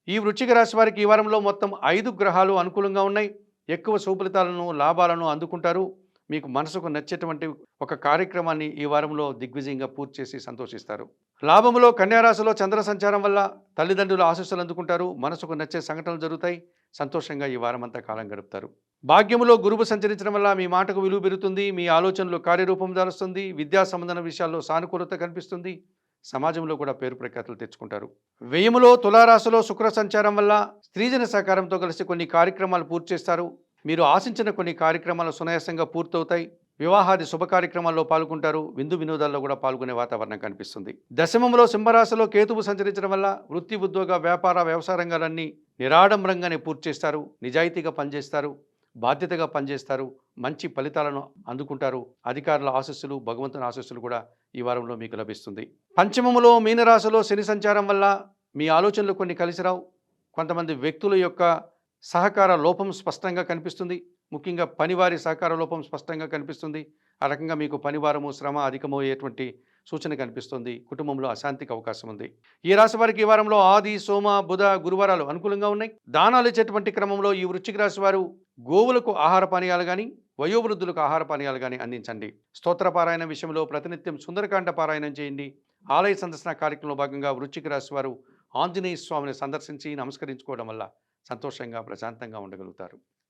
ఈ వృశ్చిక రాశి వారికి ఈ వారంలో మొత్తం 5 గ్రహాలు అనుకూలంగా ఉన్నాయి. ఎక్కువ సుఫలితాలను, లాభాలను అందుకుంటారు. మీకు మనసుకు నచ్చేటువంటి ఒక కార్యక్రమాన్ని ఈ వారంలో దిగ్విజయంగా పూర్తి చేసి సంతోషిస్తారు. లాభములో కన్యా రాశిలో చంద్ర సంచారం వల్ల తల్లిదండ్రుల ఆశీస్సులు అందుకుంటారు. మనసుకు నచ్చే సంఘటనలు జరుగుతాయి. సంతోషంగా ఈ వారమంతా కాలం గడుపుతారు. భాగ్యములో గురువు సంచరించడం వల్ల మీ మాటకు విలువ పెరుగుతుంది. మీ ఆలోచనలు కార్యరూపం దాలుస్తుంది. విద్యా సంబంధన విషయాల్లో సానుకూలత కనిపిస్తుంది. సమాజంలో కూడా పేరు ప్రఖ్యాతులు తెచ్చుకుంటారు. వ్యయములో తులారాశిలో శుక్ర సంచారం వల్ల స్త్రీజన సహకారంతో కలిసి కొన్ని కార్యక్రమాలు పూర్తి చేస్తారు. మీరు ఆశించిన కొన్ని కార్యక్రమాలు సునాయాసంగా పూర్తవుతాయి. వివాహాది శుభ కార్యక్రమాల్లో పాల్గొంటారు. విందు వినోదాల్లో కూడా పాల్గొనే వాతావరణం కనిపిస్తుంది. దశమంలో సింహరాశిలో కేతువు సంచరించడం వల్ల వృత్తి, ఉద్యోగ, వ్యాపార, వ్యవసాయ రంగాలన్నీ నిరాడంబరంగానే పూర్తి చేస్తారు. నిజాయితీగా పనిచేస్తారు. బాధ్యతగా పనిచేస్తారు. మంచి ఫలితాలను అందుకుంటారు. అధికారుల ఆశీస్సులు, భగవంతుని ఆశీస్సులు కూడా ఈ వారంలో మీకు లభిస్తుంది. పంచమములో మీనరాశిలో శని సంచారం వల్ల మీ ఆలోచనలు కొన్ని కలిసిరావు. కొంతమంది వ్యక్తుల యొక్క సహకార లోపం స్పష్టంగా కనిపిస్తుంది. ముఖ్యంగా పనివారి సహకార లోపం స్పష్టంగా కనిపిస్తుంది. ఆ రకంగా మీకు పనివారము, శ్రమ అధికమయ్యేటువంటి సూచన కనిపిస్తుంది. కుటుంబంలో అశాంతికి అవకాశం ఉంది. ఈ రాశి వారికి ఈ వారంలో ఆది, సోమ, బుధ, గురువారాలు అనుకూలంగా ఉన్నాయి. దానాలు ఇచ్చేటువంటి క్రమంలో ఈ వృశ్చిక రాశి వారు గోవులకు ఆహార పానీయాలు కానీ, వయోవృద్ధులకు ఆహార పానీయాలు కానీ అందించండి. స్తోత్ర పారాయణ విషయంలో ప్రతినిత్యం సుందరకాండ పారాయణం చేయండి. ఆలయ సందర్శన కార్యక్రమంలో భాగంగా వృశ్చిక రాశి వారు ఆంజనేయ స్వామిని సందర్శించి నమస్కరించుకోవడం వల్ల సంతోషంగా, ప్రశాంతంగా ఉండగలుగుతారు.